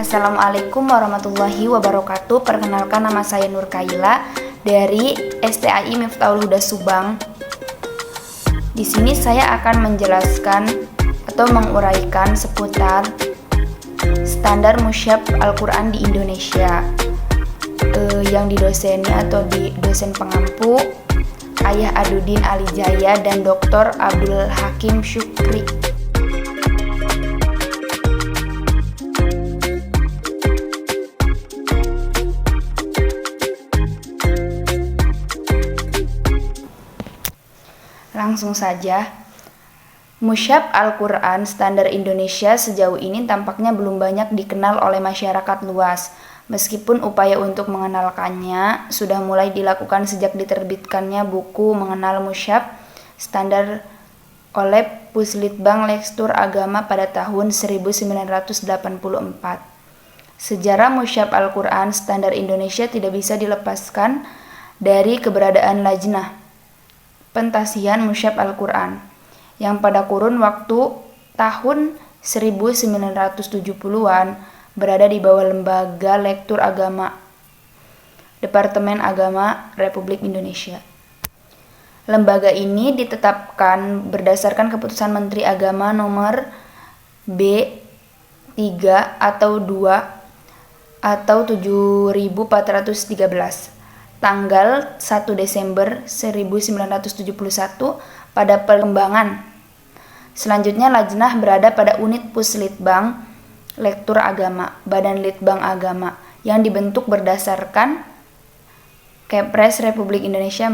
Assalamualaikum warahmatullahi wabarakatuh. Perkenalkan, nama saya Nur Kaila dari STAI Miftahul Huda Subang. Di sini saya akan menjelaskan atau menguraikan seputar standar musyaf Al-Quran di Indonesia yang didoseni atau di dosen pengampu Ayah Adudin Alijaya dan Dr. Abdul Hakim Syukri. Langsung saja, musyaf Al-Quran standar Indonesia sejauh ini tampaknya belum banyak dikenal oleh masyarakat luas. Meskipun upaya untuk mengenalkannya sudah mulai dilakukan sejak diterbitkannya buku Mengenal Musyaf Standar oleh Puslitbang Lekstur Agama pada tahun 1984. Sejarah musyaf Al-Quran standar Indonesia tidak bisa dilepaskan dari keberadaan Lajnah Pentasihan Musyaf Al-Quran yang pada kurun waktu tahun 1970-an berada di bawah Lembaga Lektur Agama Departemen Agama Republik Indonesia. Lembaga ini ditetapkan berdasarkan keputusan Menteri Agama nomor B3 atau 2 atau 7413 tanggal 1 Desember 1971 pada perkembangan. Selanjutnya Lajnah berada pada unit Puslitbang Lektur Agama, Badan Litbang Agama, yang dibentuk berdasarkan Kepres Republik Indonesia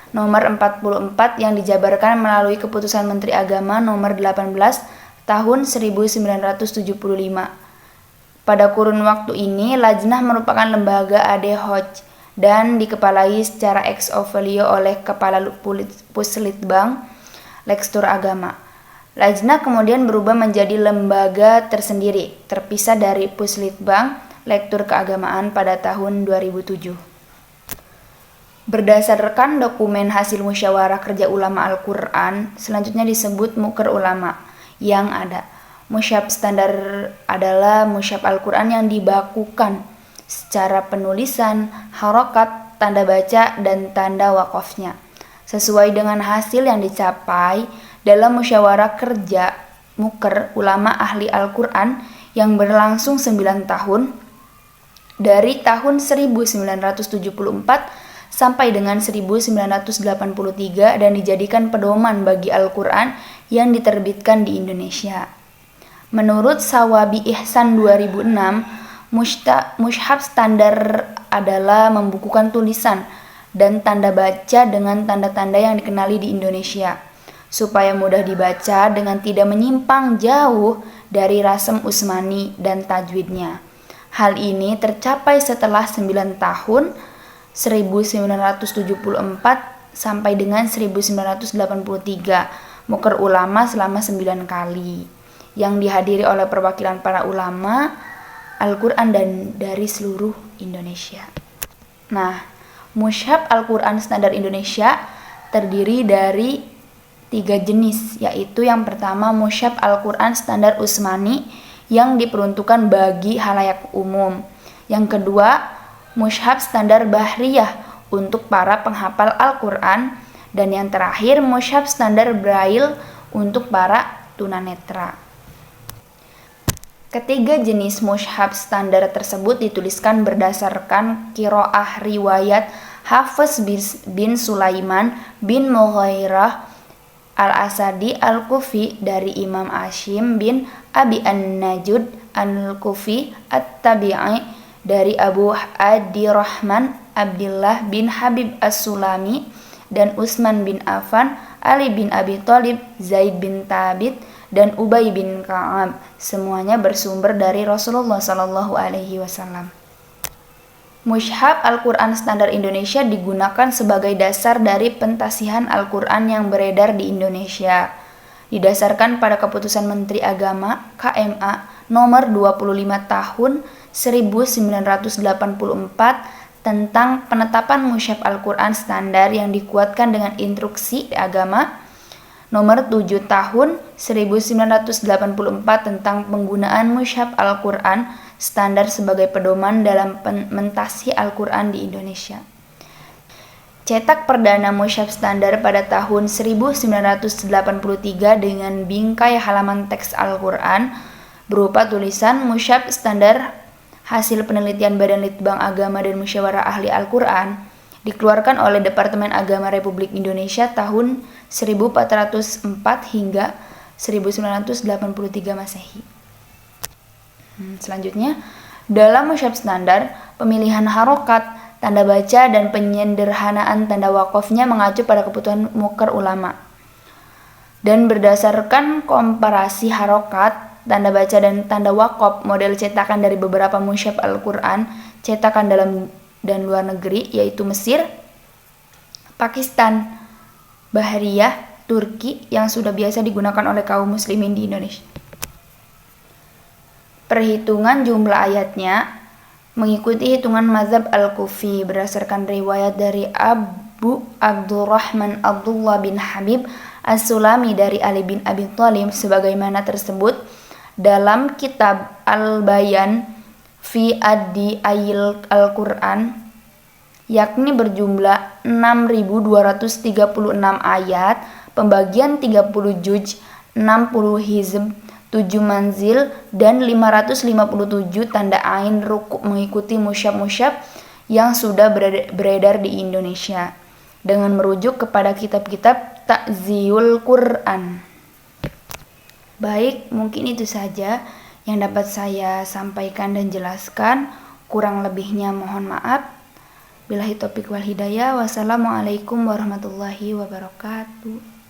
nomor 44 yang dijabarkan melalui keputusan Menteri Agama nomor 18 tahun 1975. Pada kurun waktu ini, Lajnah merupakan lembaga ad hoc dan dikepalai secara ex officio oleh Kepala Puslitbang Lekstur Agama. Lajnah kemudian berubah menjadi lembaga tersendiri, terpisah dari Puslitbang Lektur Keagamaan pada tahun 2007. Berdasarkan dokumen hasil musyawarah kerja ulama Al-Quran, selanjutnya disebut Muker Ulama, yang ada. Musyaf standar adalah musyaf Al-Quran yang dibakukan secara penulisan, harokat, tanda baca, dan tanda wakofnya, sesuai dengan hasil yang dicapai dalam musyawarah kerja Muker Ulama Ahli Al-Quran yang berlangsung 9 tahun dari tahun 1974 sampai dengan 1983 dan dijadikan pedoman bagi Al-Quran yang diterbitkan di Indonesia. Menurut Sawabi Ihsan 2006, mushaf standar adalah membukukan tulisan dan tanda baca dengan tanda-tanda yang dikenali di Indonesia, supaya mudah dibaca dengan tidak menyimpang jauh dari rasem Utsmani dan tajwidnya. Hal ini tercapai setelah 9 tahun 1974 sampai dengan 1983 Muker Ulama selama 9 kali yang dihadiri oleh perwakilan para ulama Al-Quran dan dari seluruh Indonesia. Nah, mushaf Al-Quran standar Indonesia terdiri dari 3 jenis, yaitu yang pertama mushaf Al-Quran standar Utsmani yang diperuntukkan bagi khalayak umum. Yang kedua, mushaf standar Bahriyah untuk para penghafal Al-Quran. Dan yang terakhir, mushaf standar Braille untuk para tunanetra. Ketiga jenis mushaf standar tersebut dituliskan berdasarkan qiraah riwayat Hafiz bin Sulaiman bin Mughirah Al-Asadi Al-Kufi dari Imam Hashim bin Abi An-Najud Al-Kufi At-Tabi'i dari Abu Adirrahman Abdullah bin Habib As-Sulami dan Utsman bin Affan, Ali bin Abi Thalib, Zaid bin Thabit, dan Ubay bin Ka'ab. Semuanya bersumber dari Rasulullah SAW. Mushaf Al-Quran standar Indonesia digunakan sebagai dasar dari pentasihan Al-Quran yang beredar di Indonesia. Didasarkan pada keputusan Menteri Agama KMA nomor 25 tahun 1984 tentang penetapan mushaf Al-Quran standar yang dikuatkan dengan instruksi agama Nomor 7 tahun 1984 tentang penggunaan mushaf Al-Quran standar sebagai pedoman dalam pementasi Al-Quran di Indonesia. Cetak perdana mushaf standar pada tahun 1983 dengan bingkai halaman teks Al-Quran berupa tulisan mushaf standar hasil penelitian Badan Litbang Agama dan Musyawarah Ahli Al-Quran dikeluarkan oleh Departemen Agama Republik Indonesia tahun 1404 hingga 1983 Masehi. Selanjutnya, dalam mushaf standar, pemilihan harokat, tanda baca, dan penyederhanaan tanda wakofnya mengacu pada kebutuhan muker ulama. Dan berdasarkan komparasi harokat, tanda baca, dan tanda wakof model cetakan dari beberapa mushaf Al-Quran, cetakan dalam dan luar negeri, yaitu Mesir, Pakistan, Bahriyah, Turki, yang sudah biasa digunakan oleh kaum muslimin di Indonesia. Perhitungan jumlah ayatnya mengikuti hitungan mazhab Al-Kufi berdasarkan riwayat dari Abu Abdurrahman Abdullah bin Habib As-Sulami dari Ali bin Abi Thalib sebagaimana tersebut dalam kitab Al-Bayan fi Addi Ayil Al-Quran, yakni berjumlah 6.236 ayat, pembagian 30 juj, 60 hizb, 7 manzil, dan 557 tanda ain rukuk mengikuti mushaf-mushaf yang sudah beredar di Indonesia dengan merujuk kepada kitab-kitab Ta'ziyul Quran. Baik, mungkin itu saja yang dapat saya sampaikan dan jelaskan. Kurang lebihnya mohon maaf. Billahi taufiq wal hidayah. Wassalamualaikum warahmatullahi wabarakatuh.